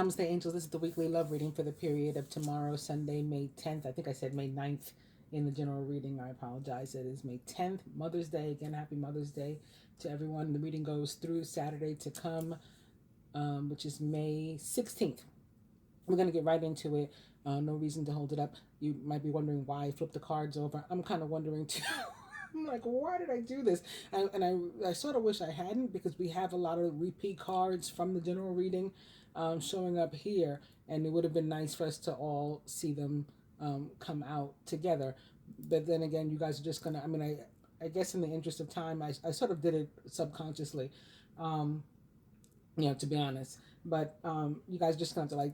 Namaste, angels. This is the weekly love reading for the period of tomorrow, Sunday, May 10th. I think I said May 9th in the general reading. I apologize. It is May 10th, Mother's Day. Again, happy Mother's Day to everyone. The reading goes through Saturday to come, which is May 16th. We're going to get right into it. No reason to hold it up. You might be wondering why I flipped the cards over. I'm kind of wondering too. I'm like, why did I do this? I sort of wish I hadn't, because we have a lot of repeat cards from the general reading showing up here, and it would have been nice for us to all see them come out together. But then again, you guys are just gonna. I guess in the interest of time, I sort of did it subconsciously, to be honest. But you guys just gonna have to, like,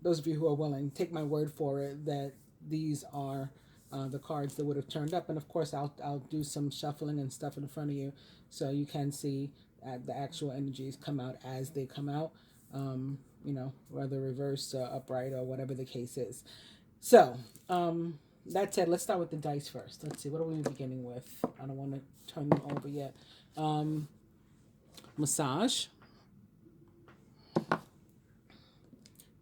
those of you who are willing, take my word for it that these are the cards that would have turned up. And of course, I'll do some shuffling and stuff in front of you so you can see the actual energies come out as they come out. Whether reversed or upright or whatever the case is. So, that said, let's start with the dice first. Let's see, what are we beginning with? I don't want to turn them over yet. Massage.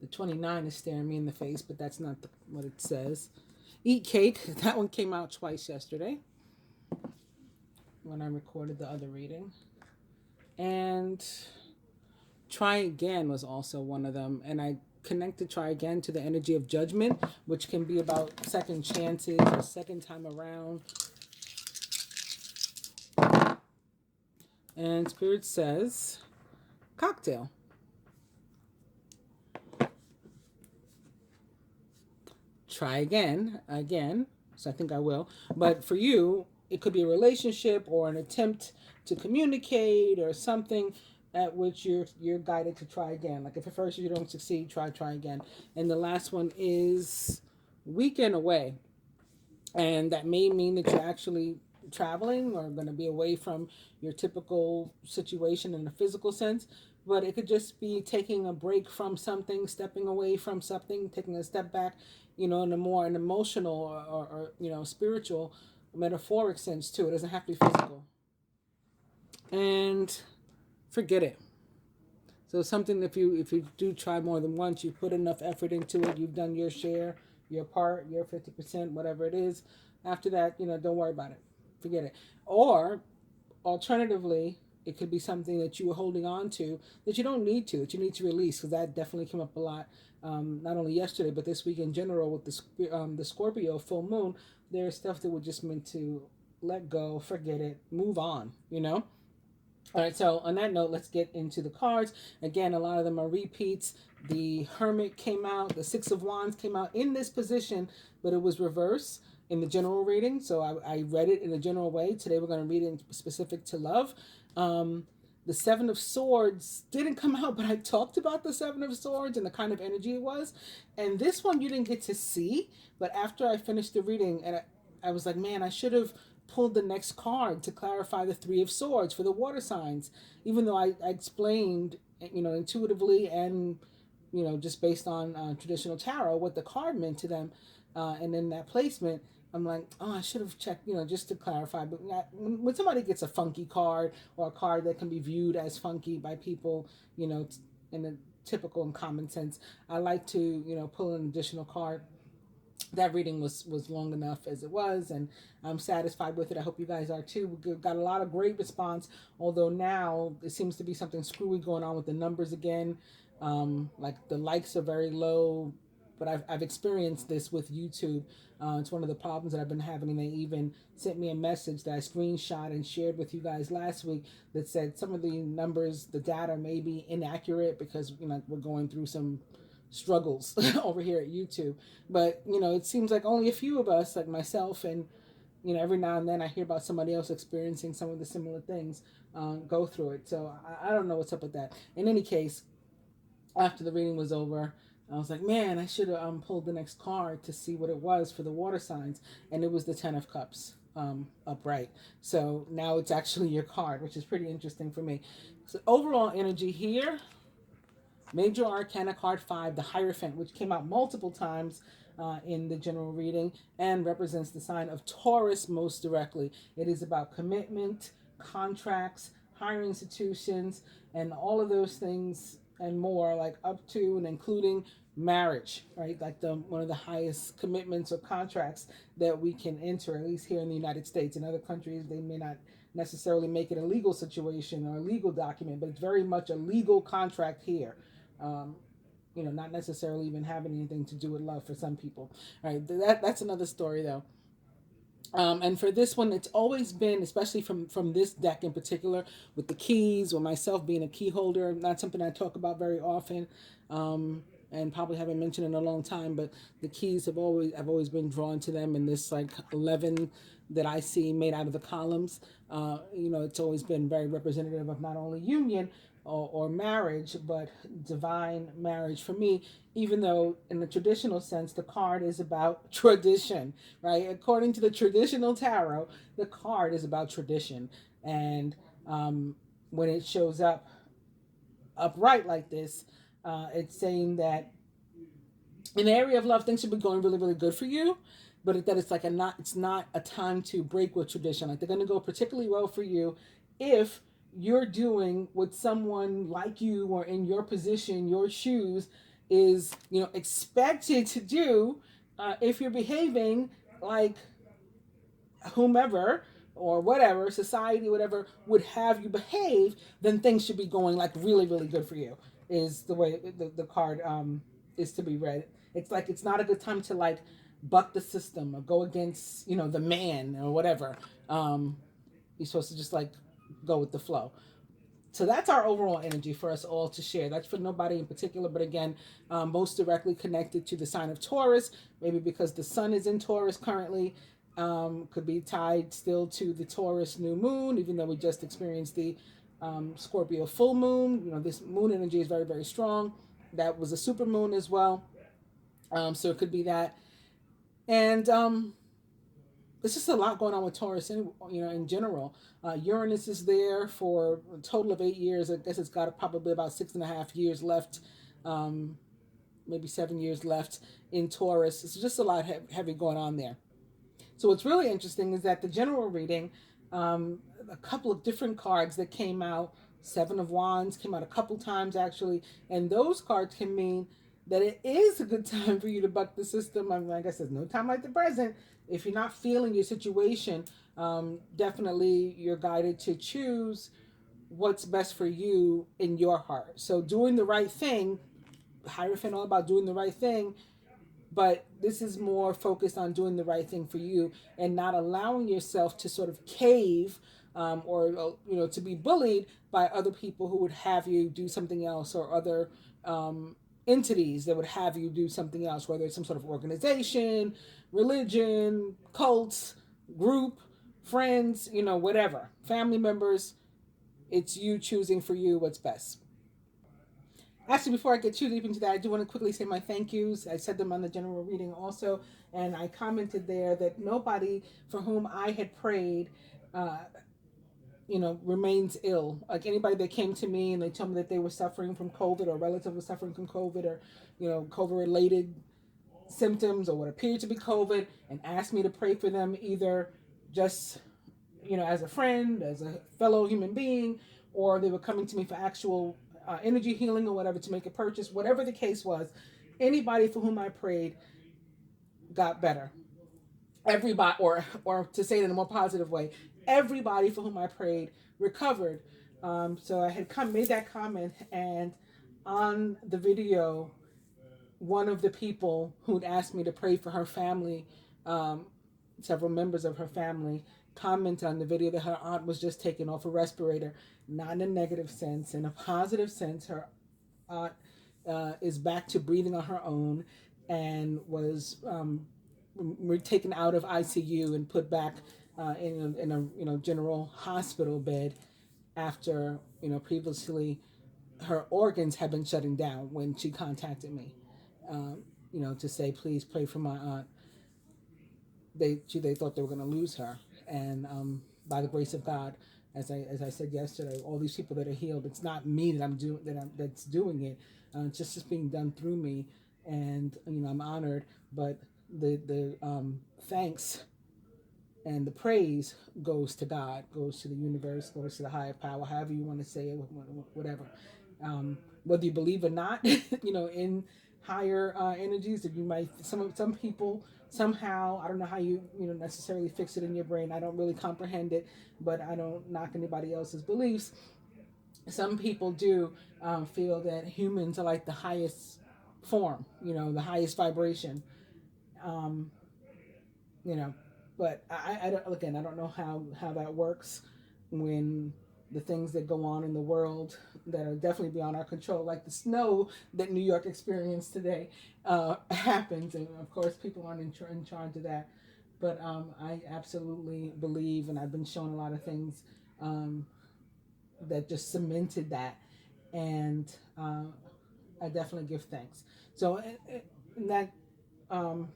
The 29 is staring me in the face, but that's not what it says. Eat cake. That one came out twice yesterday when I recorded the other reading. And try again was also one of them. And I connected try again to the energy of judgment, which can be about second chances or second time around. And Spirit says cocktail. Try again, so I think I will. But for you, it could be a relationship or an attempt to communicate or something at which you're guided to try again. Like if at first you don't succeed, try again. And the last one is weekend away. And that may mean that you're actually traveling or going to be away from your typical situation in a physical sense. But it could just be taking a break from something, stepping away from something, taking a step back, in a more an emotional or spiritual, metaphoric sense too. It doesn't have to be physical. And forget it. So something, if you do try more than once, you put enough effort into it, you've done your share, your part, your 50%, whatever it is. After that, don't worry about it. Forget it. Or alternatively, it could be something that you were holding on to that you don't need to, that you need to release, because that definitely came up a lot, not only yesterday, but this week in general with the Scorpio full moon. There's stuff that we're just meant to let go, forget it, move on, All right, so on that note, let's get into the cards. Again, a lot of them are repeats. The Hermit came out, the Six of Wands came out in this position, but it was reversed in the general reading. So I read it in a general way. Today we're going to read it specific to love. The Seven of Swords didn't come out, but I talked about the Seven of Swords and the kind of energy it was. And this one you didn't get to see, but after I finished the reading, and I was like, man, I should have pulled the next card to clarify the Three of Swords for the water signs, even though I explained, intuitively and, just based on traditional tarot, what the card meant to them. And in that placement, I'm like, oh, I should have checked, just to clarify. But when somebody gets a funky card or a card that can be viewed as funky by people, in a typical and common sense, I like to, pull an additional card. That reading was long enough as it was, and I'm satisfied with it. I hope you guys are too. We got a lot of great response, although now there seems to be something screwy going on with the numbers again. Like the likes are very low, but I've experienced this with YouTube. It's one of the problems that I've been having, and they even sent me a message that I screenshot and shared with you guys last week that said some of the numbers, the data may be inaccurate because we're going through some struggles over here at YouTube. But it seems like only a few of us, like myself, and every now and then I hear about somebody else experiencing some of the similar things, go through it. So I don't know what's up with that. In any case, after the reading was over, I was like, man, I should have pulled the next card to see what it was for the water signs, and it was the Ten of Cups upright. So now it's actually your card, which is pretty interesting for me. So overall energy here, Major Arcana card 5, the Hierophant, which came out multiple times in the general reading and represents the sign of Taurus most directly. It is about commitment, contracts, higher institutions, and all of those things and more, like up to and including marriage, right? Like the one of the highest commitments or contracts that we can enter, at least here in the United States. In other countries, they may not necessarily make it a legal situation or a legal document, but it's very much a legal contract here. Um, not necessarily even having anything to do with love for some people. All right, that's another story though. And for this one, it's always been, especially from this deck in particular, with the keys, or myself being a key holder, not something I talk about very often, and probably haven't mentioned in a long time. But the keys I've always been drawn to them, in this like 11 that I see made out of the columns. It's always been very representative of not only union or marriage, but divine marriage for me, even though in the traditional sense, the card is about tradition, right? According to the traditional tarot, the card is about tradition. And when it shows up upright like this, it's saying that in the area of love, things should be going really, really good for you, but that it's like it's not a time to break with tradition. Like they're going to go particularly well for you if you're doing what someone like you or in your position, your shoes, is expected to do. If you're behaving like whomever or whatever society, whatever would have you behave, then things should be going like really, really good for you. Is the way the card is to be read. It's like it's not a good time to like buck the system or go against the man or whatever. You're supposed to just like go with the flow. So that's our overall energy for us all to share. That's for nobody in particular, but again, most directly connected to the sign of Taurus, maybe because the sun is in Taurus currently. Could be tied still to the Taurus new moon, even though we just experienced the Scorpio full moon. This moon energy is very, very strong. That was a super moon as well. So it could be that. And there's just a lot going on with Taurus, in general. Uranus is there for a total of 8 years. I guess it's got probably about 6.5 years left, maybe 7 years left in Taurus. It's just a lot heavy going on there. So what's really interesting is that the general reading, a couple of different cards that came out, Seven of Wands came out a couple times actually, and those cards can mean that it is a good time for you to buck the system. I mean, like I said, no time like the present. If you're not feeling your situation, definitely you're guided to choose what's best for you in your heart. So doing the right thing, Hierophant, all about doing the right thing, but this is more focused on doing the right thing for you and not allowing yourself to sort of cave, or to be bullied by other people who would have you do something else, or other entities that would have you do something else, whether it's some sort of organization, religion, cults, group, friends, whatever, family members. It's you choosing for you what's best. Actually, before I get too deep into that, I do want to quickly say my thank yous. I said them on the general reading also, and I commented there that nobody for whom I had prayed, remains ill. Like anybody that came to me and they told me that they were suffering from COVID, or a relative was suffering from COVID, or COVID-related symptoms, or what appeared to be COVID, and asked me to pray for them, either just as a friend, as a fellow human being, or they were coming to me for actual energy healing or whatever, to make a purchase, whatever the case was, anybody for whom I prayed got better. Everybody, or to say it in a more positive way, everybody for whom I prayed recovered. So I had made that comment, and on the video, one of the people who'd asked me to pray for her family, several members of her family, commented on the video that her aunt was just taken off a respirator, not in a negative sense, in a positive sense. Her aunt is back to breathing on her own, and was taken out of ICU and put back in a general hospital bed after previously her organs had been shutting down when she contacted me, to say please pray for my aunt. They thought they were going to lose her, and by the grace of God, as I said yesterday, all these people that are healed, it's not me that's doing it. It's just being done through me, and I'm honored. But the thanks and the praise goes to God, goes to the universe, goes to the higher power, however you want to say it, whatever. whether you believe or not, in higher energies. If you might, some people somehow, I don't know how you necessarily fix it in your brain. I don't really comprehend it, but I don't knock anybody else's beliefs. Some people do feel that humans are like the highest form, the highest vibration. Um, you know, but I don't, again, I don't know how that works when the things that go on in the world that are definitely beyond our control, like the snow that New York experienced today, happens, and of course people aren't in charge of that. But I absolutely believe, and I've been shown a lot of things um, that just cemented that, and I definitely give thanks. So, and that um,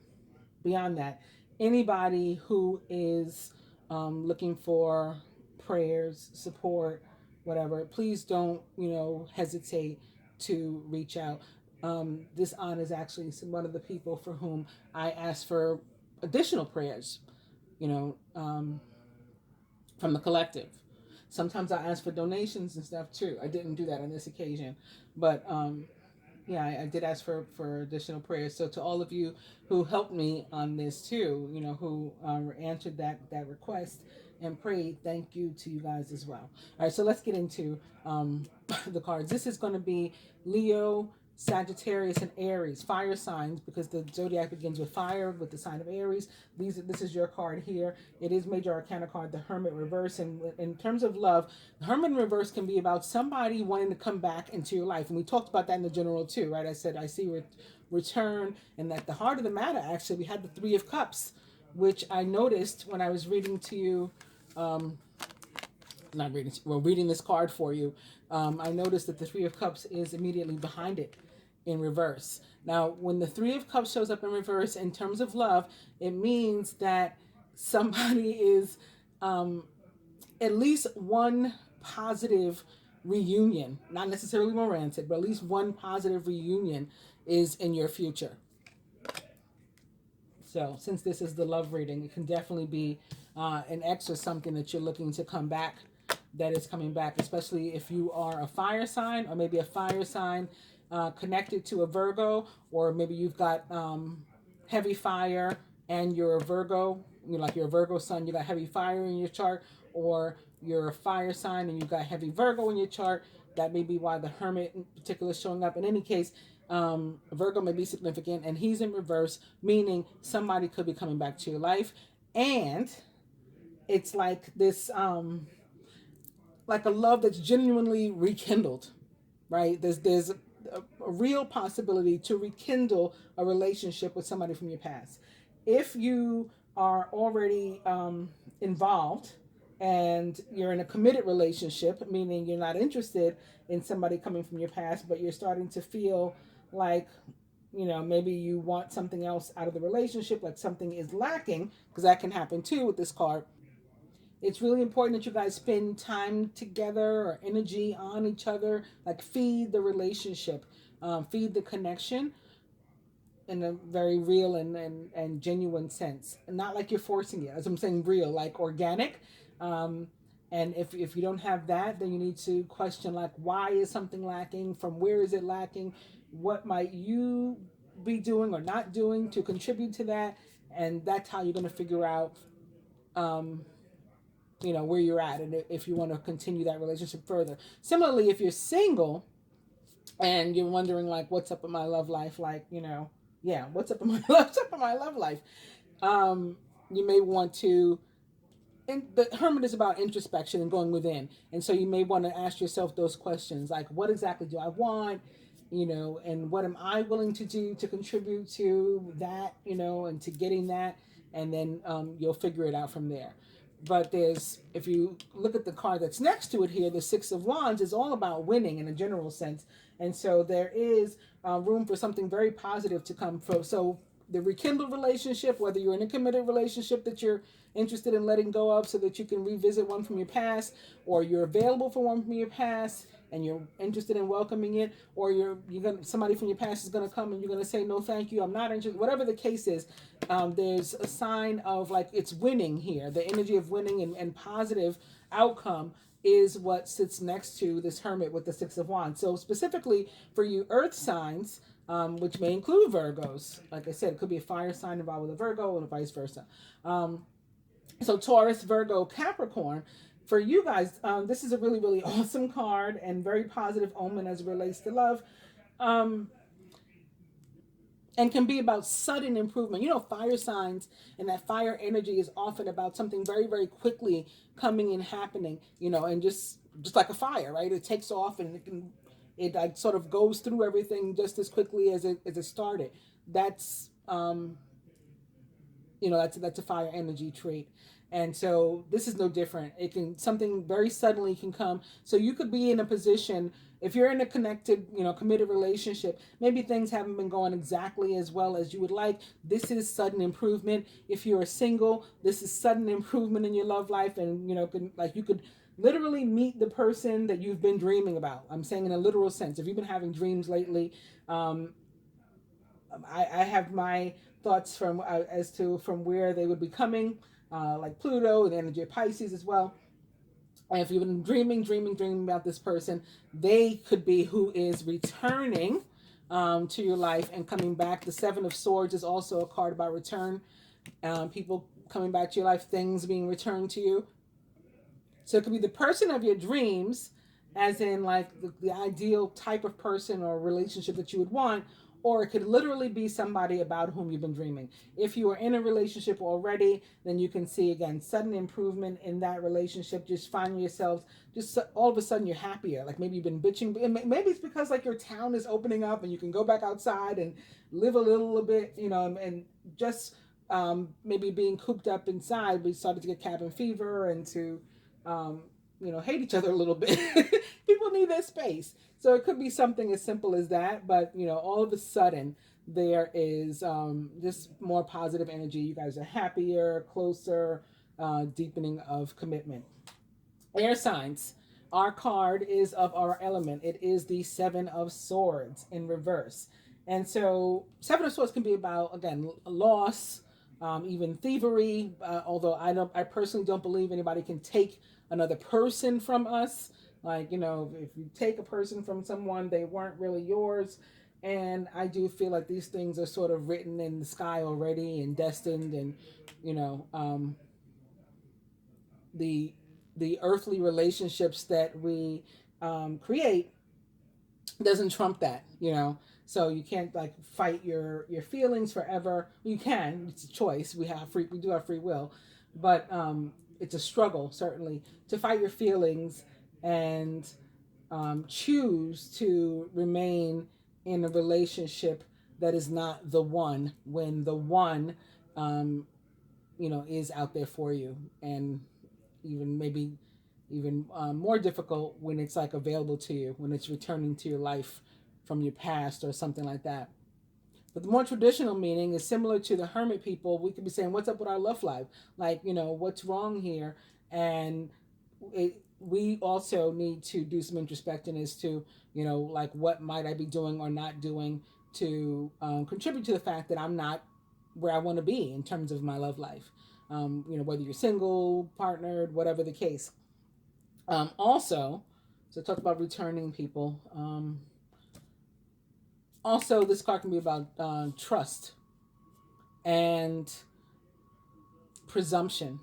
beyond that, anybody who is looking for prayers, support, whatever, please don't hesitate to reach out. This aunt is actually one of the people for whom I asked for additional prayers. You know, from the collective. Sometimes I ask for donations and stuff too. I didn't do that on this occasion, but yeah, I did ask for additional prayers. So to all of you who helped me on this too, who answered that request and prayed, thank you to you guys as well. All right, so let's get into the cards. This is going to be Leo, Sagittarius, and Aries, fire signs, because the zodiac begins with fire, with the sign of Aries. This is your card here. It is Major Arcana card, the Hermit reverse. And in terms of love, the Hermit in reverse can be about somebody wanting to come back into your life. And we talked about that in the general too, right? I said, I see return. And at the heart of the matter, actually, we had the Three of Cups, which I noticed when I was reading to you, reading this card for you. I noticed that the Three of Cups is immediately behind it in reverse. Now, when the Three of Cups shows up in reverse in terms of love, it means that somebody is at least one positive reunion, not necessarily romantic, but at least one positive reunion is in your future. So since this is the love reading, it can definitely be an ex or something that you're looking to come back, that is coming back, especially if you are a fire sign, or maybe a fire sign connected to a Virgo, or maybe you've got heavy fire and you're a Virgo, you're a Virgo sun, you got heavy fire in your chart, or you're a fire sign and you've got heavy Virgo in your chart. That may be why the Hermit in particular is showing up. In any case, Virgo may be significant, and he's in reverse, meaning somebody could be coming back to your life. And it's like this, like a love that's genuinely rekindled, right? There's a real possibility to rekindle a relationship with somebody from your past. If you are already involved and you're in a committed relationship, meaning you're not interested in somebody coming from your past, but you're starting to feel like, maybe you want something else out of the relationship, like something is lacking, because that can happen too with this card. It's really important that you guys spend time together or energy on each other, like feed the relationship, feed the connection in a very real and genuine sense. And not like you're forcing it, as I'm saying, real, like organic. And if you don't have that, then you need to question, like, why is something lacking? From where is it lacking? What might you be doing or not doing to contribute to that? And that's how you're going to figure out where you're at, and if you want to continue that relationship further. Similarly, if you're single and you're wondering, like, what's up in my love life, like, what's up in my love life, you may want to, and the Hermit is about introspection and going within, and so you may want to ask yourself those questions, like, what exactly do I want, and what am I willing to do to contribute to that, and to getting that, and then you'll figure it out from there. But if you look at the card that's next to it here, the Six of Wands is all about winning in a general sense. And so there is room for something very positive to come from. So the rekindled relationship, whether you're in a committed relationship that you're interested in letting go of so that you can revisit one from your past, or you're available for one from your past and you're interested in welcoming it, or somebody from your past is gonna come and you're gonna say, no thank you, I'm not interested. Whatever the case is, there's a sign of, like, it's winning here, the energy of winning and positive outcome is what sits next to this Hermit with the Six of Wands. So specifically for you earth signs, which may include Virgos. Like I said, it could be a fire sign involved with a Virgo and vice versa. So Taurus, Virgo, Capricorn. For you guys, this is a really, really awesome card and very positive omen as it relates to love. And can be about sudden improvement. You know, fire signs and that fire energy is often about something very, very quickly coming and happening, you know, and just like a fire, right? It takes off and it like sort of goes through everything just as quickly as it started. That's you know, that's a fire energy trait. And so this is no different. It can, something very suddenly can come. So you could be in a position, if you're in a connected, you know, committed relationship, maybe things haven't been going exactly as well as you would like. This is sudden improvement. If you're single, this is sudden improvement in your love life. And, you know, you could literally meet the person that you've been dreaming about. I'm saying in a literal sense. If you've been having dreams lately, I have my thoughts from as to from where they would be coming, like Pluto and the energy of Pisces as well. And if you've been dreaming about this person, they could be who is returning to your life and coming back. The Seven of Swords is also a card about return. People coming back to your life, things being returned to you. So it could be the person of your dreams, as in like the ideal type of person or relationship that you would want, or it could literally be somebody about whom you've been dreaming. If you are in a relationship already, then you can see, again, sudden improvement in that relationship. Just finding yourselves, just all of a sudden you're happier. Like maybe you've been bitching. Maybe it's because like your town is opening up and you can go back outside and live a little bit, you know, and just maybe being cooped up inside, we started to get cabin fever and to, you know, hate each other a little bit. People need that space. So it could be something as simple as that, but you know, all of a sudden there is just more positive energy. You guys are happier, closer, deepening of commitment. Air signs. Our card is of our element. It is the Seven of Swords in reverse. And so Seven of Swords can be about, again, loss, even thievery, although I personally don't believe anybody can take another person from us. Like, you know, if you take a person from someone, they weren't really yours. And I do feel like these things are sort of written in the sky already and destined. And, you know, the earthly relationships that we create doesn't trump that, you know. So you can't like fight your feelings forever. You can, it's a choice. We do have free will, but it's a struggle certainly to fight your feelings and choose to remain in a relationship that is not the one when the one, you know, is out there for you, and even maybe even more difficult when it's like available to you, when it's returning to your life from your past or something like that. But the more traditional meaning is similar to the Hermit people. We could be saying, what's up with our love life? Like, you know, what's wrong here? And we also need to do some introspection as to, you know, like what might I be doing or not doing to contribute to the fact that I'm not where I want to be in terms of my love life. You know, whether you're single, partnered, whatever the case. Also, so talk about returning people. Also, this card can be about trust and presumption.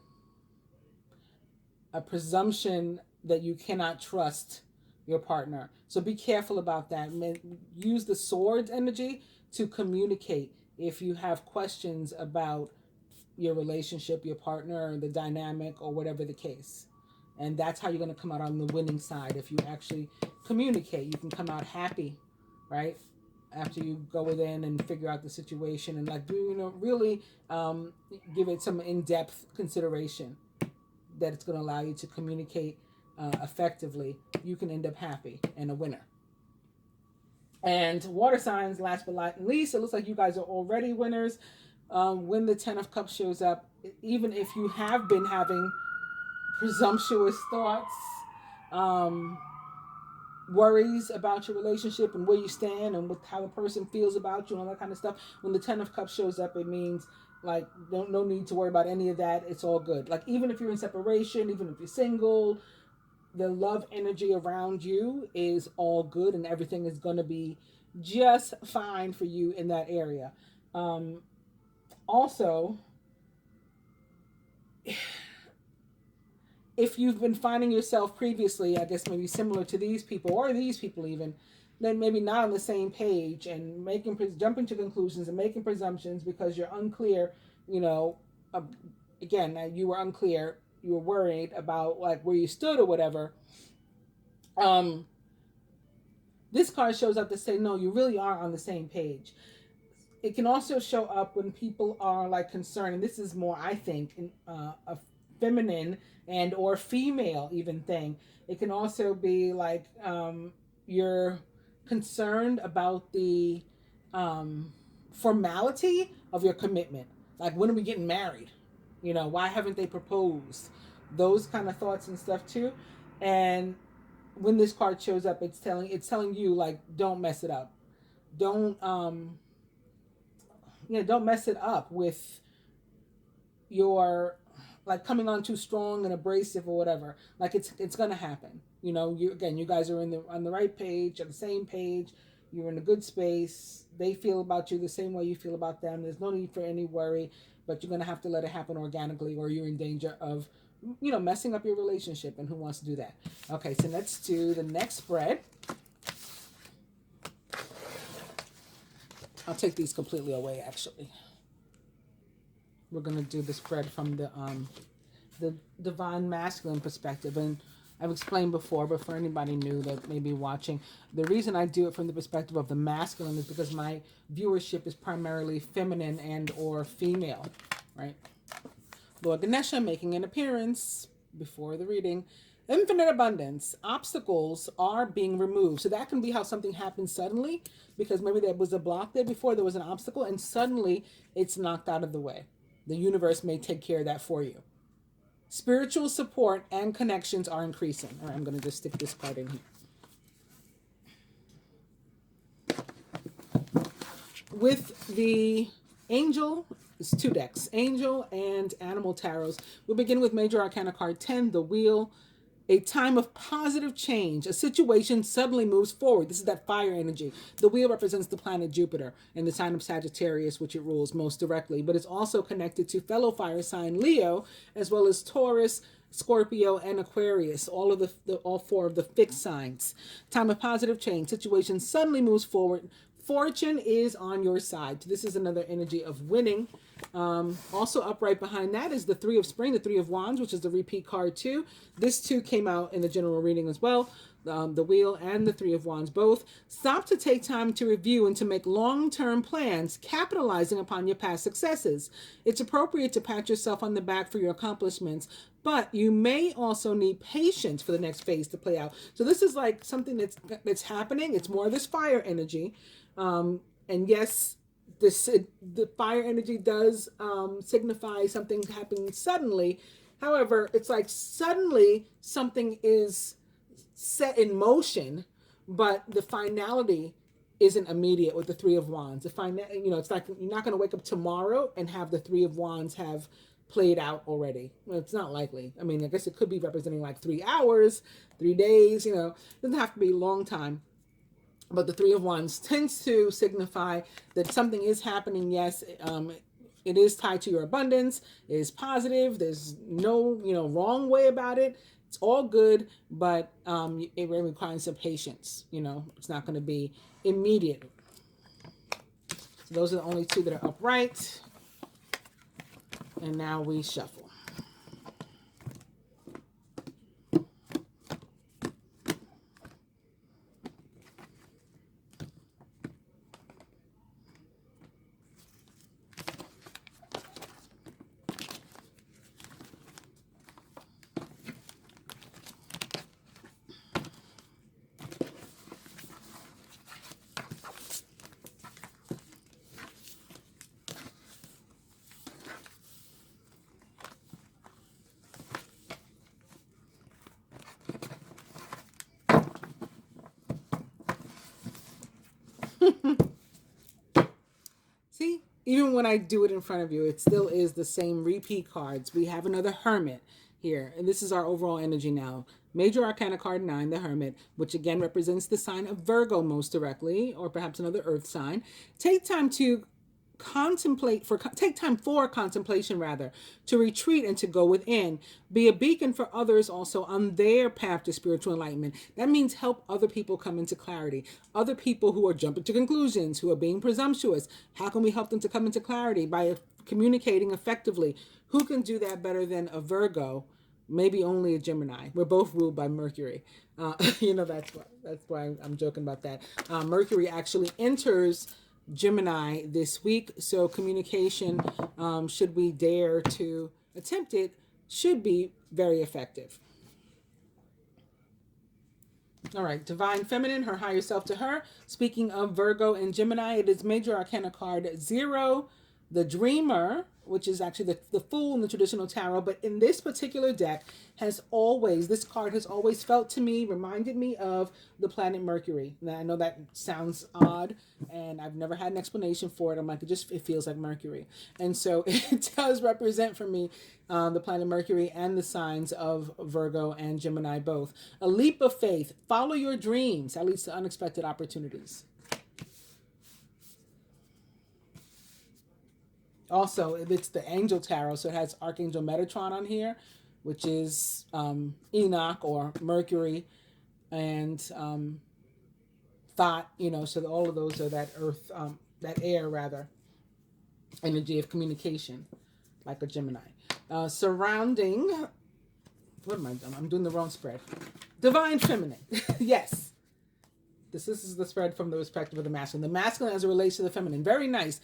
A presumption that you cannot trust your partner. So be careful about that. Use the swords energy to communicate if you have questions about your relationship, your partner, the dynamic, or whatever the case. And that's how you're going to come out on the winning side. If you actually communicate, you can come out happy, right? After you go within and figure out the situation and like, you know, really give it some in-depth consideration that it's going to allow you to communicate effectively. You can end up happy and a winner. And water signs, last but not least, it looks like you guys are already winners. When the Ten of Cups shows up, even if you have been having presumptuous thoughts, worries about your relationship and where you stand and with how the person feels about you and all that kind of stuff, when the Ten of Cups shows up, it means like no need to worry about any of that. It's all good. Like even if you're in separation, even if you're single, the love energy around you is all good and everything is going to be just fine for you in that area. Um, Also, if you've been finding yourself previously, I guess maybe similar to these people or these people even, then maybe not on the same page and jumping to conclusions and making presumptions because you're unclear, you know, uh, again, you were unclear, you were worried about like where you stood or whatever. Um, this card shows up to say, no, you really are on the same page. It can also show up when people are like concerned, and this is more, I think, a feminine and or female even thing. It can also be like you're concerned about the formality of your commitment. Like, when are we getting married? You know, why haven't they proposed? Those kind of thoughts and stuff too. And when this card shows up, it's telling you like, don't mess it up. Don't don't mess it up with your like coming on too strong and abrasive or whatever. Like, it's gonna happen. You guys are on the right page, on the same page. You're in a good space. They feel about you the same way you feel about them. There's no need for any worry, but you're gonna have to let it happen organically, or you're in danger of messing up your relationship. And who wants to do that? Okay, so let's do the next spread. I'll take these completely away, actually. We're going to do the spread from the divine masculine perspective. And I've explained before, but for anybody new that may be watching, the reason I do it from the perspective of the masculine is because my viewership is primarily feminine and or female, right? Lord Ganesha making an appearance before the reading. Infinite abundance. Obstacles are being removed. So that can be how something happens suddenly, because maybe there was a block there before, there was an obstacle, and suddenly it's knocked out of the way. The universe may take care of that for you. Spiritual support and connections are increasing. All right, I'm going to just stick this card in here. With the angel, it's 2 decks, angel and animal tarots. We'll begin with Major Arcana card 10, the wheel. A time of positive change. A situation suddenly moves forward. This is that fire energy. The wheel represents the planet Jupiter and the sign of Sagittarius, which it rules most directly. But it's also connected to fellow fire sign Leo, as well as Taurus, Scorpio, and Aquarius. All 4 of the fixed signs. Time of positive change. Situation suddenly moves forward. Fortune is on your side. This is another energy of winning. Also up right behind that is the 3 of Spring, the 3 of Wands, which is the repeat card too. This too came out in the general reading as well. The Wheel and the 3 of Wands both. Stop to take time to review and to make long-term plans, capitalizing upon your past successes. It's appropriate to pat yourself on the back for your accomplishments, but you may also need patience for the next phase to play out. So this is like something that's happening. It's more of this fire energy. And yes, the fire energy does signify something happening suddenly. However, it's like suddenly something is set in motion, but the finality isn't immediate with the 3 of Wands. It's like you're not going to wake up tomorrow and have the 3 of Wands have played out already. Well, it's not likely. I mean, I guess it could be representing like 3 hours, 3 days, it doesn't have to be a long time. But the 3 of Wands tends to signify that something is happening. Yes, it is tied to your abundance. It is positive. There's no, wrong way about it. It's all good, but it requires some patience. It's not going to be immediate. So those are the only 2 that are upright. And now we shuffle. See, even when I do it in front of you, it still is the same repeat cards. We have another Hermit here, and this is our overall energy now. Major Arcana card 9, the Hermit, which again represents the sign of Virgo most directly, or perhaps another earth sign. Take time to take time for contemplation, rather, to retreat and to go within. Be a beacon for others also on their path to spiritual enlightenment. That means help other people come into clarity. Other people who are jumping to conclusions, who are being presumptuous. How can we help them to come into clarity? By communicating effectively. Who can do that better than a Virgo? Maybe only a Gemini. We're both ruled by Mercury. That's why I'm joking about that. Mercury actually enters Gemini this week, so communication, should we dare to attempt it, should be very effective. All right, Divine Feminine, her higher self to her. Speaking of Virgo and Gemini, it is Major Arcana card 0, the Dreamer, which is actually the Fool in the traditional tarot. But in this particular deck, this card has always felt to me, reminded me of the planet Mercury. Now, I know that sounds odd, and I've never had an explanation for it. I'm like, it feels like Mercury. And so it does represent for me the planet Mercury and the signs of Virgo and Gemini both. A leap of faith. Follow your dreams. That leads to unexpected opportunities. Also, it's the Angel Tarot, so it has Archangel Metatron on here, which is Enoch or Mercury, and Thought, so all of those are that earth, that air rather, energy of communication, like a Gemini. Surrounding, what am I doing? I'm doing the wrong spread. Divine Feminine, yes. This is the spread from the perspective of the masculine. The masculine as it relates to the feminine, very nice.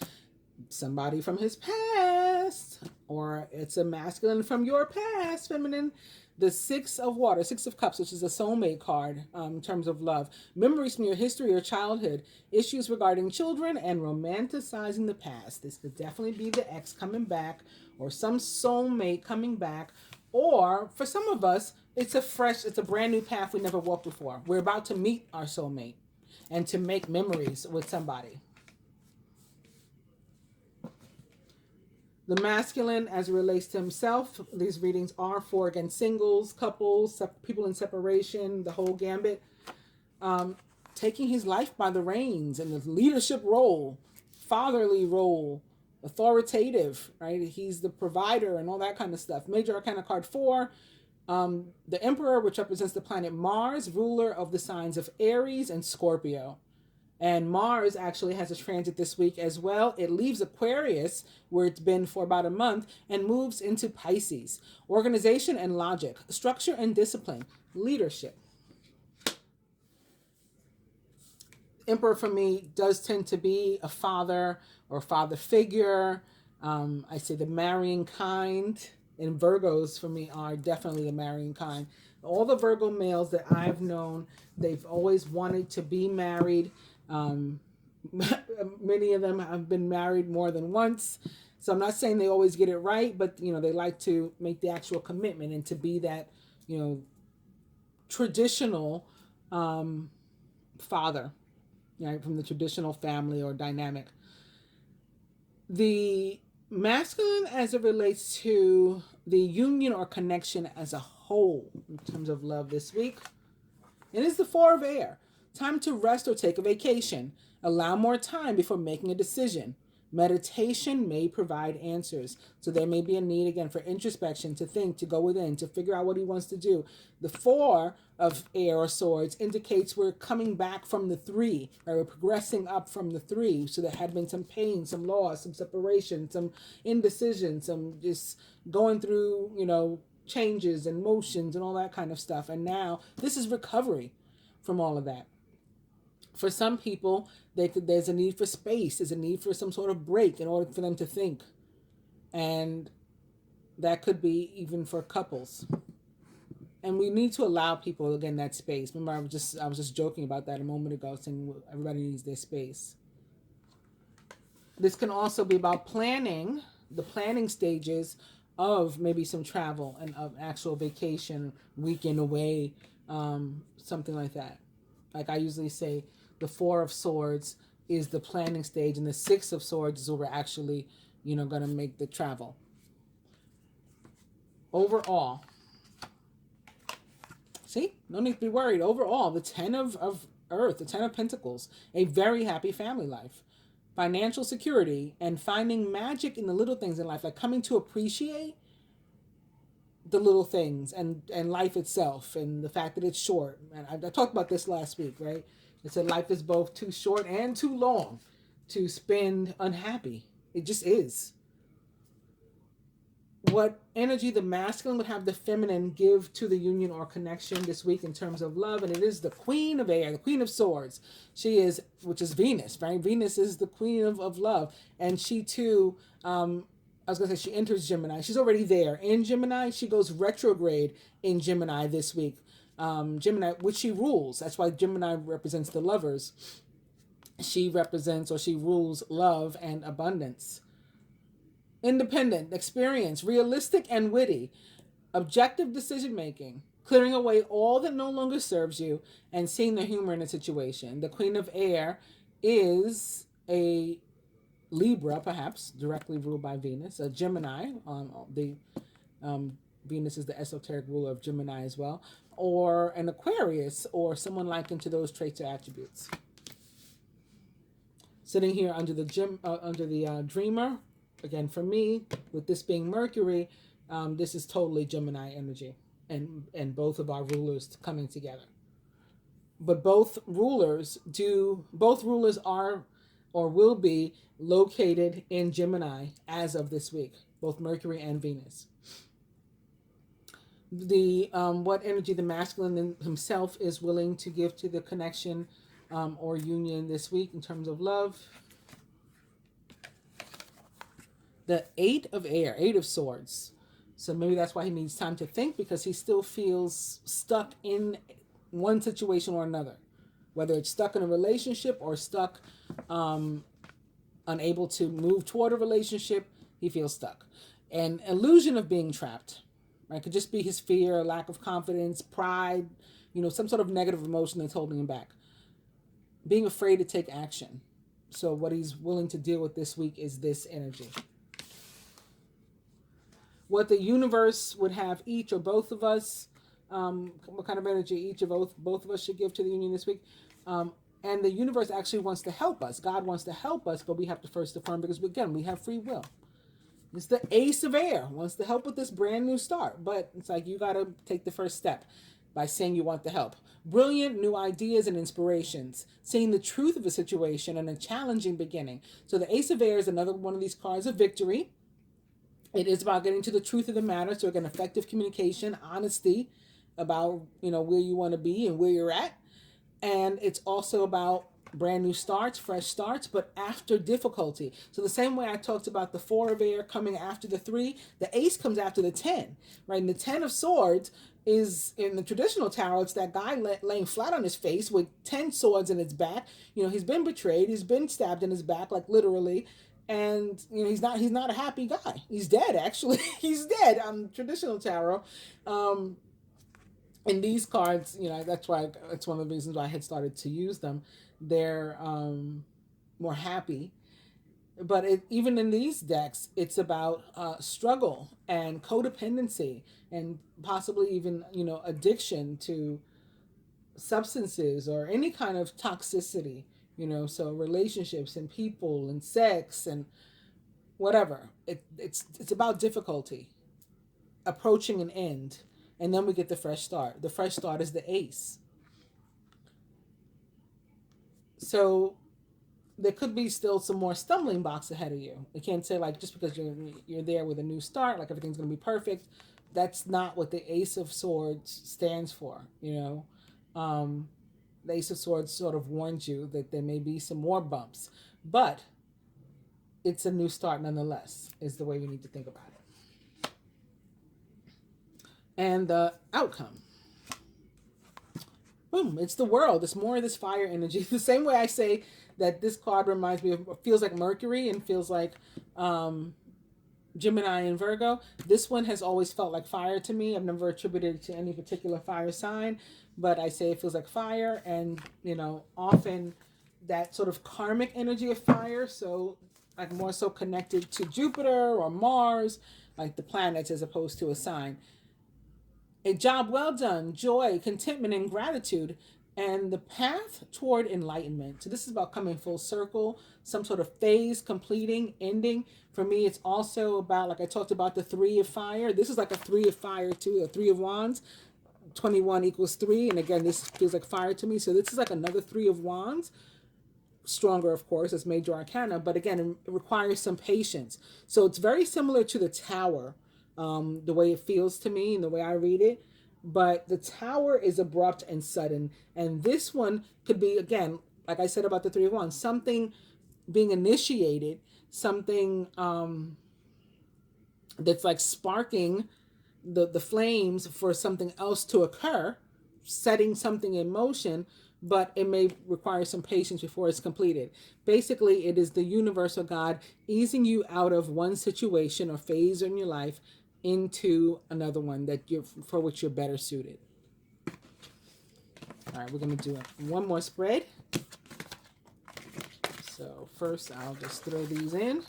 Somebody from his past, or it's a masculine from your past, feminine. The 6 of Water, 6 of Cups, which is a soulmate card in terms of love. Memories from your history or childhood. Issues regarding children and romanticizing the past. This could definitely be the ex coming back, or some soulmate coming back. Or for some of us, it's a brand new path we never walked before. We're about to meet our soulmate and to make memories with somebody. The masculine as it relates to himself. These readings are for, again, singles, couples, people in separation, the whole gambit. Taking his life by the reins in the leadership role, fatherly role, authoritative, right? He's the provider and all that kind of stuff. Major Arcana card 4. The Emperor, which represents the planet Mars, ruler of the signs of Aries and Scorpio. And Mars actually has a transit this week as well. It leaves Aquarius, where it's been for about a month, and moves into Pisces. Organization and logic, structure and discipline, leadership. Emperor for me does tend to be a father or father figure. I say the marrying kind. And Virgos for me are definitely the marrying kind. All the Virgo males that I've known, they've always wanted to be married. Many of them have been married more than once, so I'm not saying they always get it right, but they like to make the actual commitment and to be that traditional father, right, from the traditional family or dynamic. The masculine as it relates to the union or connection as a whole in terms of love this week, it is the 4 of Air. Time to rest or take a vacation. Allow more time before making a decision. Meditation may provide answers. So there may be a need again for introspection, to think, to go within, to figure out what he wants to do. The 4 of Air or Swords indicates we're coming back from the 3, or we're progressing up from the 3. So there had been some pain, some loss, some separation, some indecision, some just going through, changes and motions and all that kind of stuff. And now this is recovery from all of that. For some people, there's a need for space. There's a need for some sort of break in order for them to think. And that could be even for couples. And we need to allow people, again, that space. Remember, I was just joking about that a moment ago, saying everybody needs their space. This can also be about planning, the planning stages of maybe some travel and of actual vacation, weekend away, something like that. Like I usually say, the 4 of Swords is the planning stage, and the 6 of Swords is where we're actually, going to make the travel. Overall, See, no need to be worried. Overall, the 10 of Earth, the 10 of Pentacles, a very happy family life, financial security, and finding magic in the little things in life, like coming to appreciate the little things and life itself and the fact that it's short. And I talked about this last week, right? It said life is both too short and too long to spend unhappy. It just is. What energy the masculine would have the feminine give to the union or connection this week in terms of love? And it is the Queen of Air, the Queen of Swords. She is, which is Venus, right? Venus is the Queen of love. And she too, I was going to say she enters Gemini. She's already there in Gemini. She goes retrograde in Gemini this week. Gemini, which she rules. That's why Gemini represents the lovers. She represents, or she rules, love and abundance. Independent, experience, realistic and witty, objective decision making, clearing away all that no longer serves you, and seeing the humor in a situation. The Queen of Air is a Libra, perhaps directly ruled by Venus, a Gemini. Venus is the esoteric ruler of Gemini as well, or an Aquarius, or someone likened to those traits or attributes. Sitting here under the Dreamer. Again, for me, with this being Mercury, this is totally Gemini energy, and both of our rulers coming together. But both rulers are or will be located in Gemini as of this week, both Mercury and Venus. The what energy the masculine himself is willing to give to the connection or union this week in terms of love. The 8 of Air, 8 of Swords. So maybe that's why he needs time to think, because he still feels stuck in one situation or another. Whether it's stuck in a relationship or stuck, unable to move toward a relationship, he feels stuck. An illusion of being trapped. Right? It could just be his fear, lack of confidence, pride, some sort of negative emotion that's holding him back. Being afraid to take action. So what he's willing to deal with this week is this energy. What the universe would have each or both of us, what kind of energy each of both of us should give to the union this week. And the universe actually wants to help us. God wants to help us, but we have to first affirm, because again, we have free will. It's the Ace of Air, wants to help with this brand new start, but it's like you got to take the first step by saying you want the help. Brilliant new ideas and inspirations, seeing the truth of a situation and a challenging beginning. So the Ace of Air is another one of these cards of victory. It is about getting to the truth of the matter. So again, effective communication, honesty about, where you want to be and where you're at. And it's also about brand new starts, fresh starts, but after difficulty. So the same way I talked about the 4 of Air coming after the 3, the Ace comes after the 10, right? And the 10 of Swords is, in the traditional tarot, it's that guy laying flat on his face with 10 swords in his back. He's been betrayed. He's been stabbed in his back, like literally. And he's not a happy guy. He's dead, actually. He's dead on traditional tarot. And these cards, that's why it's one of the reasons why I had started to use them. They're more happy. But even in these decks, it's about struggle and codependency and possibly even, addiction to substances or any kind of toxicity. So relationships and people and sex and whatever. It's about difficulty, approaching an end, and then we get the fresh start. The fresh start is the Ace. So there could be still some more stumbling blocks ahead of you. You can't say just because you're there with a new start, like everything's going to be perfect. That's not what the Ace of Swords stands for. The Ace of Swords sort of warns you that there may be some more bumps, but it's a new start nonetheless, is the way we need to think about it. And the outcome. Boom, it's the World. It's more of this fire energy. The same way I say that this card reminds me of, feels like Mercury and feels like Gemini and Virgo. This one has always felt like fire to me. I've never attributed it to any particular fire sign, but I say it feels like fire, and often that sort of karmic energy of fire, so like more so connected to Jupiter or Mars, like the planets as opposed to a sign. A job well done, joy, contentment, and gratitude, and the path toward enlightenment. So this is about coming full circle, some sort of phase, completing, ending. For me, it's also about, like I talked about, the three of fire. This is like a three of fire too, a three of wands. 21 equals 3, and again, this feels like fire to me. So this is like another three of wands, stronger, of course, as major arcana, but again, it requires some patience. So it's very similar to the tower, the way it feels to me and the way I read it. But the tower is abrupt and sudden, and this one could be, again, like I said about the three of wands, something being initiated, something that's like sparking the flames for something else to occur, setting something in motion, but it may require some patience before it's completed. Basically, it is the universal God easing you out of one situation or phase in your life into another one that for which you're better suited. All right, we're going to do one more spread. So first, I'll just throw these in.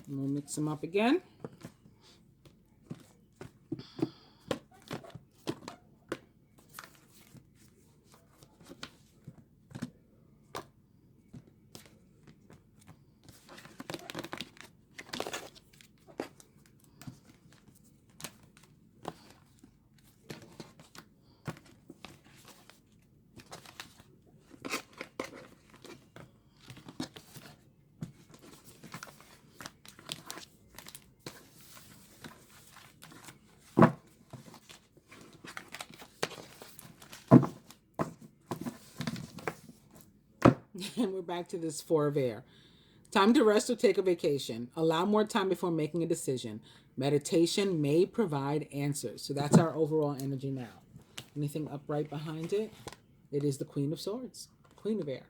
We'll mix them up again. And we're back to this four of air. Time to rest or take a vacation. Allow more time before making a decision. Meditation may provide answers. So that's our overall energy now. Anything upright behind it? It is the Queen of Swords, Queen of Air.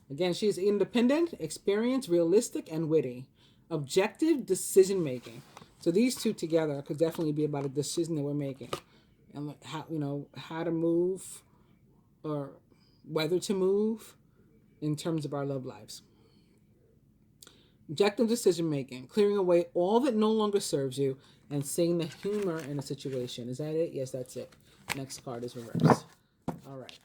Again, she's independent, experienced, realistic, and witty. Objective decision making. So these two together could definitely be about a decision that we're making, and how to move, or whether to move in terms of our love lives. Objective decision making, clearing away all that no longer serves you and seeing the humor in a situation. Is that it? Yes, that's it. Next card is reversed. All right.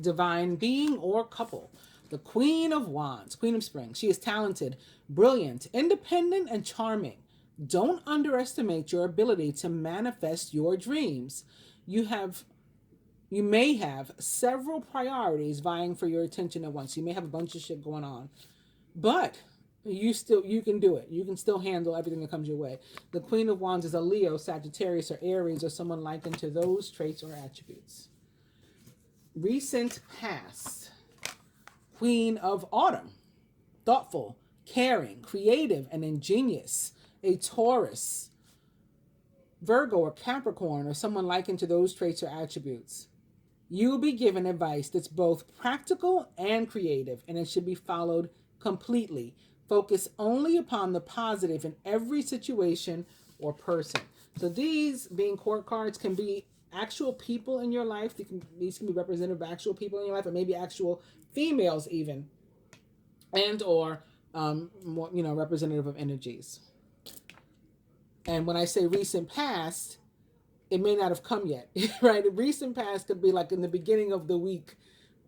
Divine being or couple. The Queen of Wands, Queen of Spring. She is talented, brilliant, independent, and charming. Don't underestimate your ability to manifest your dreams. You may have several priorities vying for your attention at once. You may have a bunch of shit going on, but you can do it. You can still handle everything that comes your way. The Queen of Wands is a Leo, Sagittarius, or Aries, or someone likened to those traits or attributes. Recent past. Queen of Autumn, thoughtful, caring, creative, and ingenious. A Taurus, Virgo, or Capricorn, or someone likened to those traits or attributes. You will be given advice that's both practical and creative, and it should be followed completely. Focus only upon the positive in every situation or person. So these, being court cards, can be actual people in your life. These can be representative of actual people in your life, or maybe actual females even, and or representative of energies. And when I say recent past, it may not have come yet, right? The recent past could be like in the beginning of the week,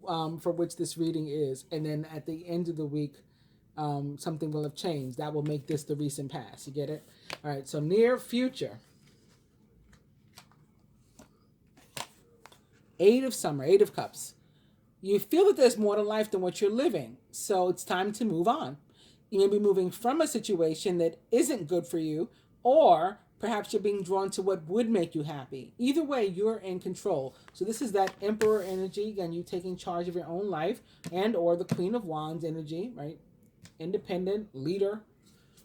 for which this reading is, and then at the end of the week, something will have changed. That will make this the recent past. You get it? All right, so near future. Eight of Summer, Eight of Cups. You feel that there's more to life than what you're living, so it's time to move on. You may be moving from a situation that isn't good for you, or perhaps you're being drawn to what would make you happy. Either way, you're in control. So this is that Emperor energy, again, you taking charge of your own life, and or the Queen of Wands energy, right? Independent, leader.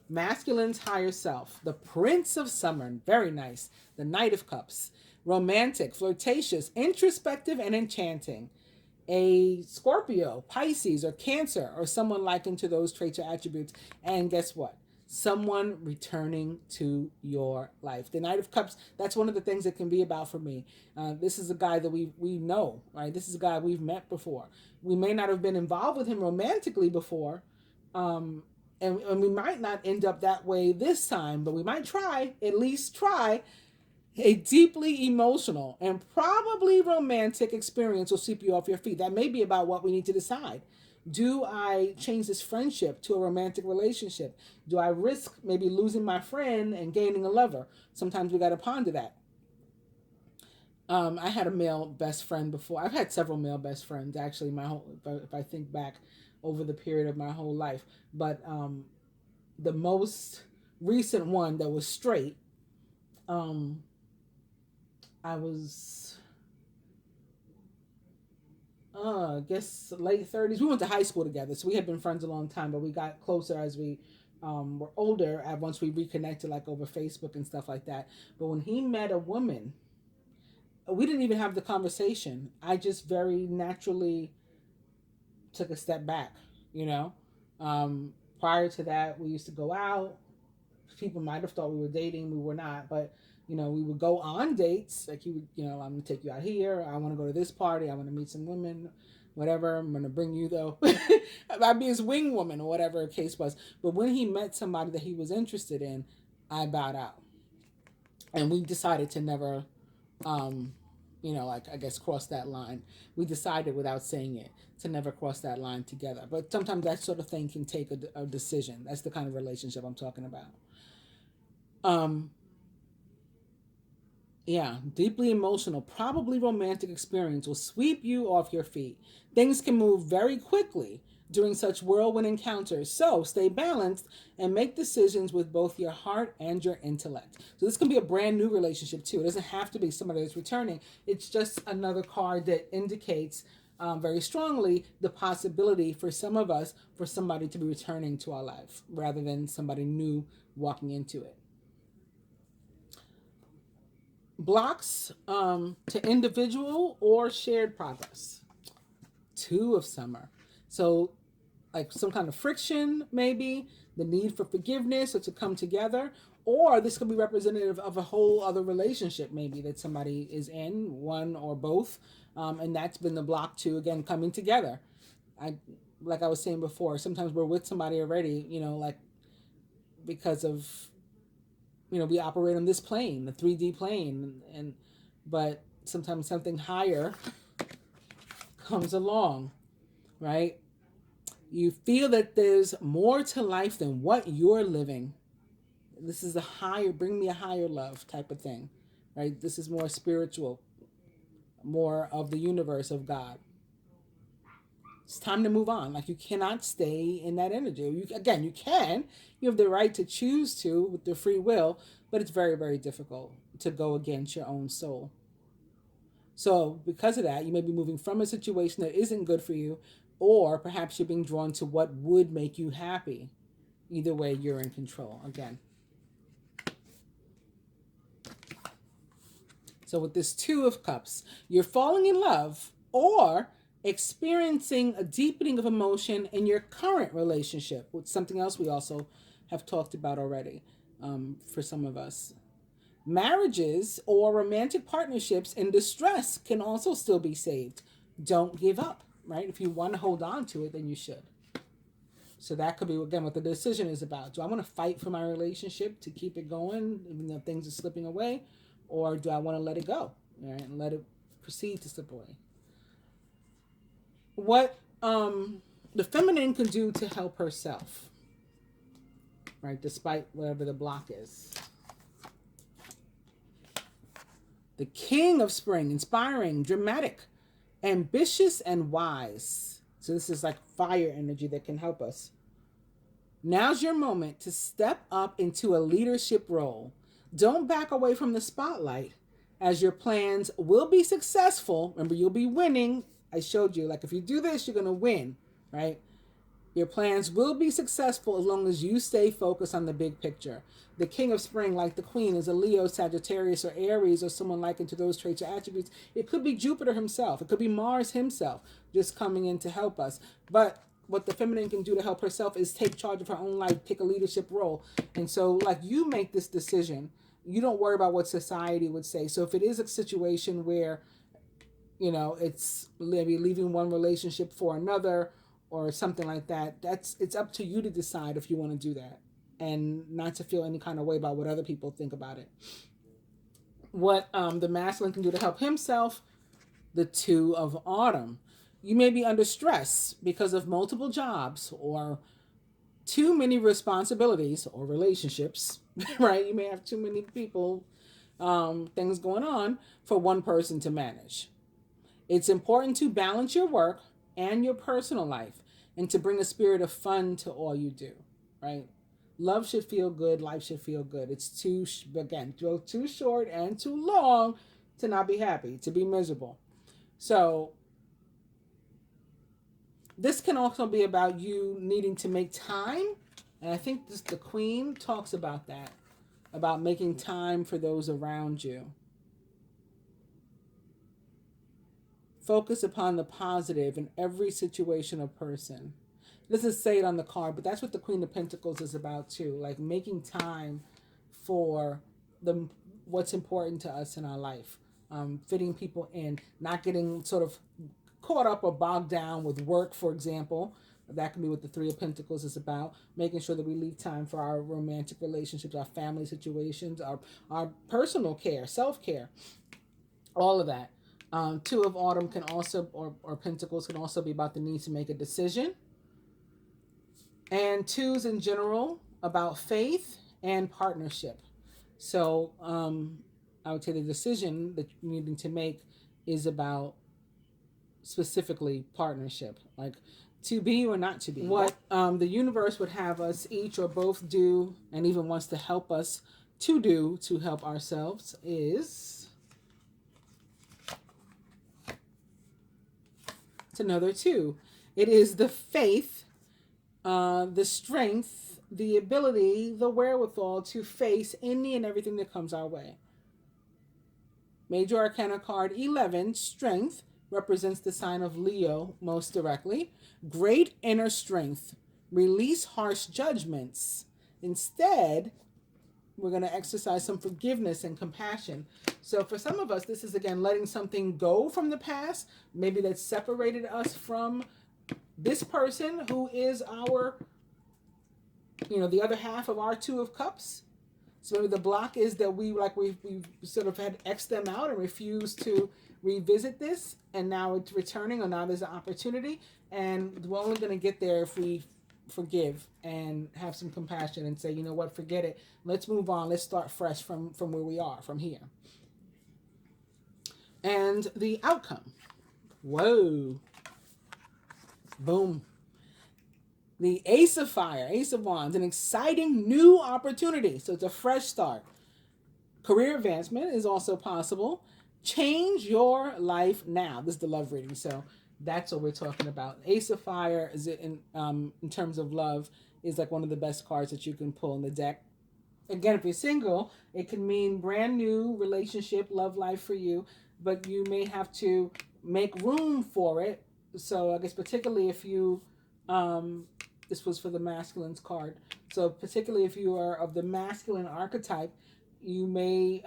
Masculine's higher self. The Prince of Summer, very nice. The Knight of Cups. Romantic, flirtatious, introspective, and enchanting. A Scorpio, Pisces, or Cancer, or someone likened to those traits or attributes. And guess what? someone returning to your life. The Knight of Cups, that's one of the things it can be about for me. This is a guy that we know, right? This is a guy we've met before. We may not have been involved with him romantically before, and we might not end up that way this time, but we might try, at least try. A deeply emotional and probably romantic experience will sweep you off your feet. That may be about what we need to decide. Do I change this friendship to a romantic relationship? Do I risk maybe losing my friend and gaining a lover? Sometimes we got to ponder that. I had a male best friend before. I've had several male best friends actually. My whole, if I think back over the period of my whole life, but the most recent one that was straight, I was, I guess, late 30s. We went to high school together, so we had been friends a long time, but we got closer as we were older, once we reconnected, like over Facebook and stuff like that. But when he met a woman, we didn't even have the conversation. I just very naturally took a step back, you know. Prior to that, we used to go out. People might have thought we were dating. We were not, but you know, we would go on dates. Like he would, you know, I'm gonna take you out here. I want to go to this party. I want to meet some women, whatever. I'm gonna bring you though. I'd be his wing woman or whatever the case was. But when he met somebody that he was interested in, I bowed out, and we decided to never, you know, like I guess cross that line. We decided without saying it to never cross that line together. But sometimes that sort of thing can take a decision. That's the kind of relationship I'm talking about. Yeah, deeply emotional, probably romantic experience will sweep you off your feet. Things can move very quickly during such whirlwind encounters, so stay balanced and make decisions with both your heart and your intellect. So this can be a brand new relationship too. It doesn't have to be somebody that's returning. It's just another card that indicates very strongly the possibility for some of us for somebody to be returning to our life rather than somebody new walking into it. Blocks to individual or shared progress. Two of summer. So like some kind of friction, maybe the need for forgiveness or to come together, or this could be representative of a whole other relationship maybe that somebody is in, one or both, and that's been the block to, again, coming together. Like I was saying before, sometimes we're with somebody already, you know, like because of, you know, we operate on this plane, the 3D plane, and but sometimes something higher comes along, right? You feel that there's more to life than what you're living. This is a higher, bring me a higher love type of thing, right? This is more spiritual, more of the universe of God. It's time to move on. Like you cannot stay in that energy. You can. You have the right to choose to with the free will, but it's very, very difficult to go against your own soul. So because of that, you may be moving from a situation that isn't good for you, or perhaps you're being drawn to what would make you happy. Either way, you're in control again. So with this Two of Cups, you're falling in love or experiencing a deepening of emotion in your current relationship, which is something else we also have talked about already for some of us. Marriages or romantic partnerships in distress can also still be saved. Don't give up, right? If you want to hold on to it, then you should. So that could be, again, what the decision is about. Do I want to fight for my relationship to keep it going, even though things are slipping away? Or do I want to let it go, right, and let it proceed to slip away? What the feminine can do to help herself, right, despite whatever the block is. The King of Spring, inspiring, dramatic, ambitious, and wise. So this is like fire energy that can help us. Now's your moment to step up into a leadership role. Don't back away from the spotlight, as your plans will be successful. Remember, you'll be winning. I showed you, like if you do this, you're going to win, right? Your plans will be successful as long as you stay focused on the big picture. The King of Spring, like the Queen, is a Leo, Sagittarius, or Aries, or someone likened to those traits or attributes. It could be Jupiter himself. It could be Mars himself just coming in to help us. But what the feminine can do to help herself is take charge of her own life, take a leadership role. And so, like, you make this decision. You don't worry about what society would say. So if it is a situation where, you know, it's maybe leaving one relationship for another or something like that, it's up to you to decide if you want to do that and not to feel any kind of way about what other people think about it. What the masculine can do to help himself, the Two of Autumn. You may be under stress because of multiple jobs or too many responsibilities or relationships, right? You may have too many people, things going on for one person to manage. It's important to balance your work and your personal life and to bring a spirit of fun to all you do, right? Love should feel good. Life should feel good. It's too short and too long to not be happy, to be miserable. So this can also be about you needing to make time. And I think the Queen talks about that, about making time for those around you. Focus upon the positive in every situation or person. It doesn't say it on the card, but that's what the Queen of Pentacles is about too. Like making time for what's important to us in our life. Fitting people in, not getting sort of caught up or bogged down with work, for example. That can be what the Three of Pentacles is about. Making sure that we leave time for our romantic relationships, our family situations, our personal care, self-care, all of that. Two of Autumn can also, or Pentacles can also be about the need to make a decision. And twos in general about faith and partnership. So I would say the decision that you're needing to make is about specifically partnership, like to be or not to be. What the universe would have us each or both do, and even wants to help us to do to help ourselves, is it's another two. It is the faith, the strength, the ability, the wherewithal to face any and everything that comes our way. Major Arcana card 11, Strength, represents the sign of Leo most directly. Great inner strength. Release harsh judgments. Instead, we're going to exercise some forgiveness and compassion. So for some of us, this is, again, letting something go from the past, maybe that separated us from this person who is our, the other half of our Two of Cups. So maybe the block is that we sort of had X'd them out and refused to revisit this, and now it's returning, or now there's an opportunity, and we're only going to get there if we forgive and have some compassion and say, you know what, forget it. Let's move on. Let's start fresh from where we are, from here. And the outcome. Whoa. Boom. The Ace of Fire, Ace of Wands, an exciting new opportunity. So it's a fresh start. Career advancement is also possible. Change your life now. This is the love reading, so that's what we're talking about. Ace of Fire is in terms of love is like one of the best cards that you can pull in the deck. Again, if you're single, it can mean brand new relationship, love life for you, but you may have to make room for it. So I guess particularly if you, this was for the masculine's card. So particularly if you are of the masculine archetype, you may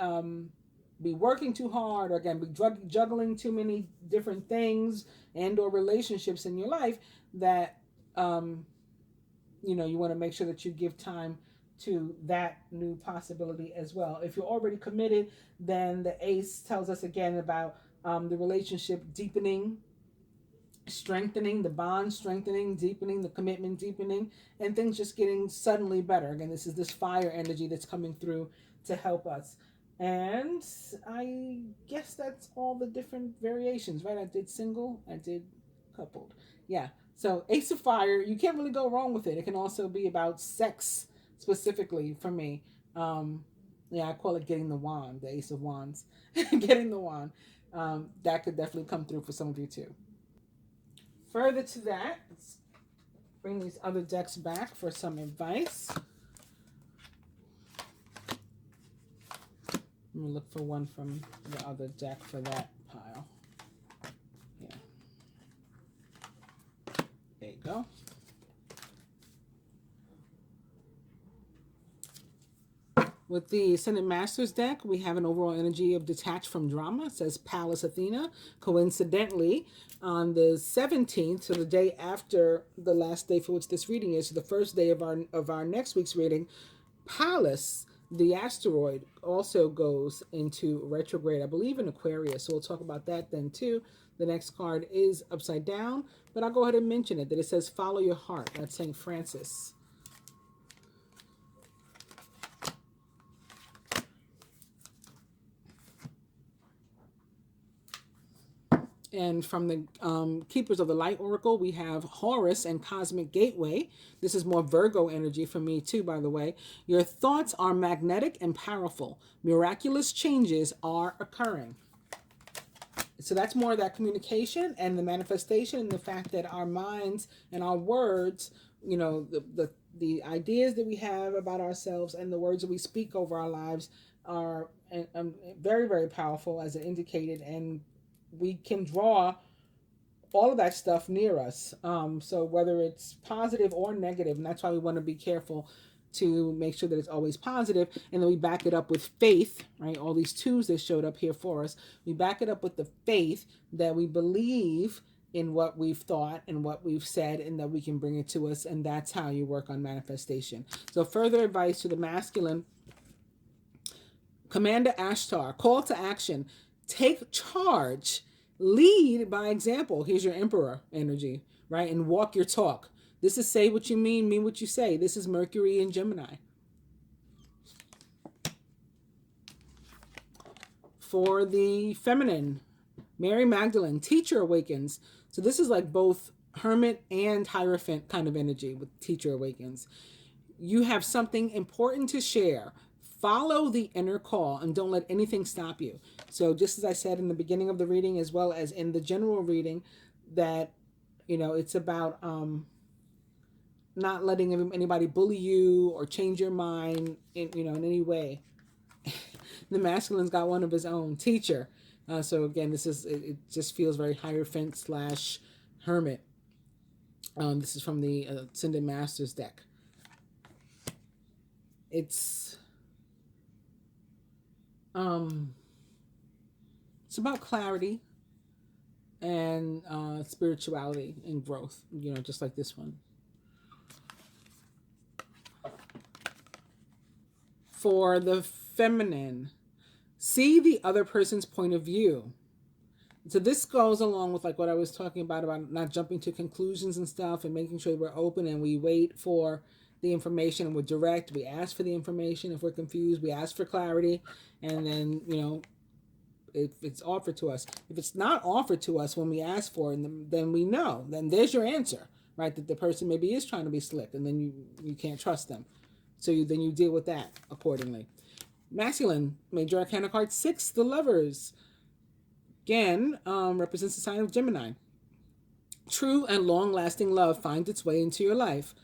be working too hard, or again, be juggling too many different things and or relationships in your life that, you want to make sure that you give time to that new possibility as well. If you're already committed, then the Ace tells us again about the relationship deepening, strengthening, the bond strengthening, deepening, the commitment deepening, and things just getting suddenly better. Again, this is this fire energy that's coming through to help us. And I guess that's all the different variations, right? I did single, I did coupled. Yeah. So Ace of Fire, you can't really go wrong with it. It can also be about sex specifically for me. I call it getting the wand, the Ace of Wands. Getting the wand. That could definitely come through for some of you too. Further to that, let's bring these other decks back for some advice. Let me look for one from the other deck for that pile. Yeah. There you go. With the Ascendant Masters deck, we have an overall energy of detached from drama. It says Pallas Athena. Coincidentally, on the 17th, so the day after the last day for which this reading is, so the first day of our next week's reading, Pallas, the asteroid, also goes into retrograde, I believe in Aquarius. So we'll talk about that then too. The next card is upside down, but I'll go ahead and mention it, that it says follow your heart. That's St. Francis. And from the Keepers of the Light Oracle, we have Horus and Cosmic Gateway. This is more Virgo energy for me too, by the way. Your thoughts are magnetic and powerful. Miraculous changes are occurring. So that's more of that communication and the manifestation, and the fact that our minds and our words, you know, the ideas that we have about ourselves and the words that we speak over our lives are very, very powerful, as it indicated, and we can draw all of that stuff near us. So whether it's positive or negative, and that's why we want to be careful to make sure that it's always positive, and then we back it up with faith, right? All these twos that showed up here for us, we back it up with the faith that we believe in what we've thought and what we've said, and that we can bring it to us, and that's how you work on manifestation. So further advice to the masculine: Commander Ashtar, call to action. Take charge, lead by example. Here's your Emperor energy, right? And walk your talk. This is say what you mean what you say. This is Mercury and Gemini. For the feminine, Mary Magdalene, teacher awakens. So this is like both Hermit and Hierophant kind of energy with teacher awakens. You have something important to share. Follow the inner call and don't let anything stop you. So just as I said in the beginning of the reading, as well as in the general reading, that, you know, it's about not letting anybody bully you or change your mind in any way. The masculine's got one of his own, teacher. So again, it just feels very Hierophant / Hermit. This is from the Ascendant Masters deck. It's about clarity and spirituality and growth, just like this one. For the feminine, see the other person's point of view. So this goes along with like what I was talking about not jumping to conclusions and stuff, and making sure we're open and we wait for the information, and we're direct. We ask for the information. If we're confused, we ask for clarity, and then if it's offered to us. If it's not offered to us when we ask for it, then we know. Then there's your answer, right? That the person maybe is trying to be slick, and then you can't trust them. So then you deal with that accordingly. Masculine, Major Arcana card 6, the Lovers. Again, represents the sign of Gemini. True and long-lasting love finds its way into your life.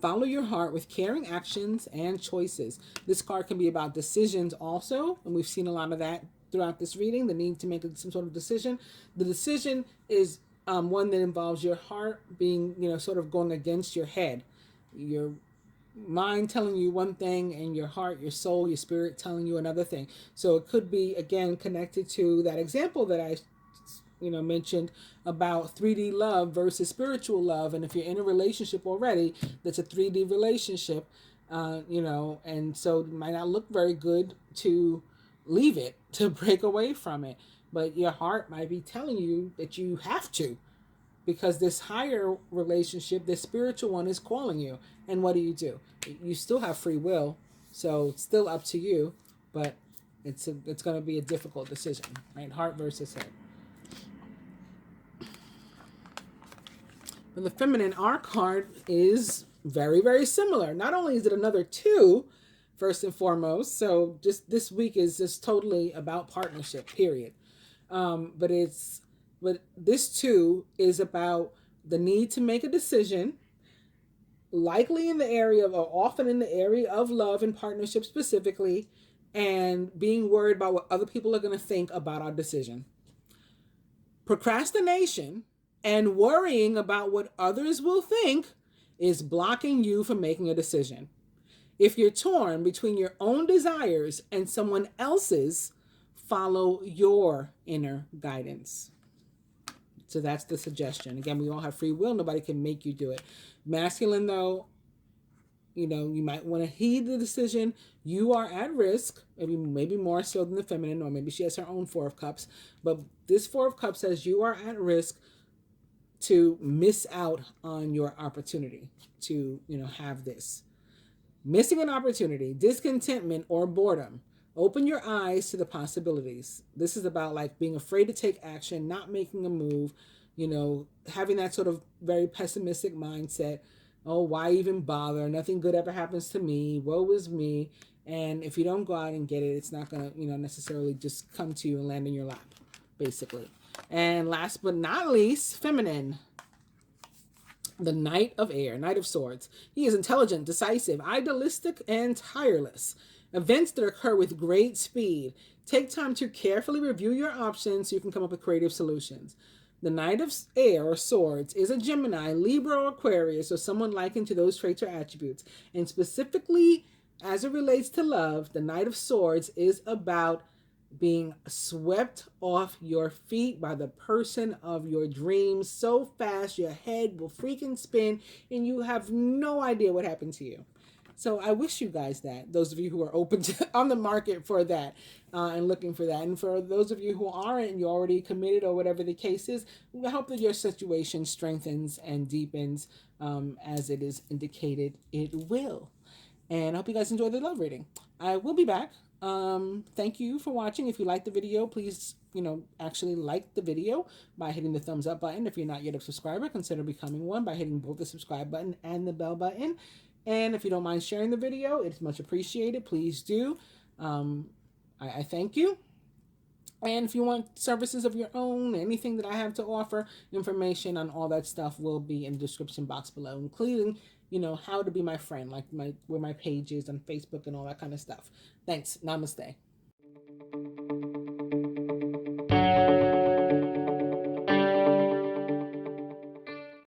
Follow your heart with caring actions and choices. This card can be about decisions also, and we've seen a lot of that throughout this reading, the need to make some sort of decision. The decision is one that involves your heart being, sort of going against your head. Your mind telling you one thing, and your heart, your soul, your spirit telling you another thing. So it could be, again, connected to that example that I mentioned about 3D love versus spiritual love. And if you're in a relationship already that's a 3D relationship, and so it might not look very good to leave it, to break away from it, but your heart might be telling you that you have to, because this higher relationship, this spiritual one, is calling you. And what do? You still have free will, so it's still up to you, but it's going to be a difficult decision, right? Heart versus head. For the feminine, our card is very, very similar. Not only is it another 2, first and foremost, so just this week is just totally about partnership, period. But this 2 is about the need to make a decision, likely in the area of, or often in the area of love and partnership specifically, and being worried about what other people are going to think about our decision. Procrastination and worrying about what others will think is blocking you from making a decision. If you're torn between your own desires and someone else's, follow your inner guidance. So that's the suggestion. Again, we all have free will. Nobody can make you do it. Masculine, though, you know, you might want to heed the decision. You are at risk, maybe more so than the feminine, or maybe she has her own Four of Cups. But this Four of Cups says you are at risk to miss out on your opportunity to, you know, have this. Missing an opportunity, discontentment, or boredom. Open your eyes to the possibilities. This is about like being afraid to take action, not making a move, you know, having that sort of very pessimistic mindset. Oh, why even bother? Nothing good ever happens to me. Woe is me. And if you don't go out and get it, it's not going to, you know, necessarily just come to you and land in your lap, basically. And last but not least, feminine. The Knight of Air, Knight of Swords. He is intelligent, decisive, idealistic, and tireless. Events that occur with great speed. Take time to carefully review your options so you can come up with creative solutions. The Knight of Air or Swords is a Gemini, Libra, or Aquarius, or someone likened to those traits or attributes. And specifically, as it relates to love, the Knight of Swords is about being swept off your feet by the person of your dreams so fast your head will freaking spin and you have no idea what happened to you. So I wish you guys that, those of you who are open to on the market for that and looking for that. And for those of you who aren't and you're already committed or whatever the case is, I hope that your situation strengthens and deepens as it is indicated it will. And I hope you guys enjoyed the love reading. I will be back. Thank you for watching. If you liked the video, please, you know, actually like the video by hitting the thumbs up button. If you're not yet a subscriber, consider becoming one by hitting both the subscribe button and the bell button. And if you don't mind sharing the video, it's much appreciated. Please do. I thank you. And if you want services of your own, anything that I have to offer, information on all that stuff will be in the description box below, including, you know, how to be my friend, like where my page is on Facebook and all that kind of stuff. Thanks. Namaste.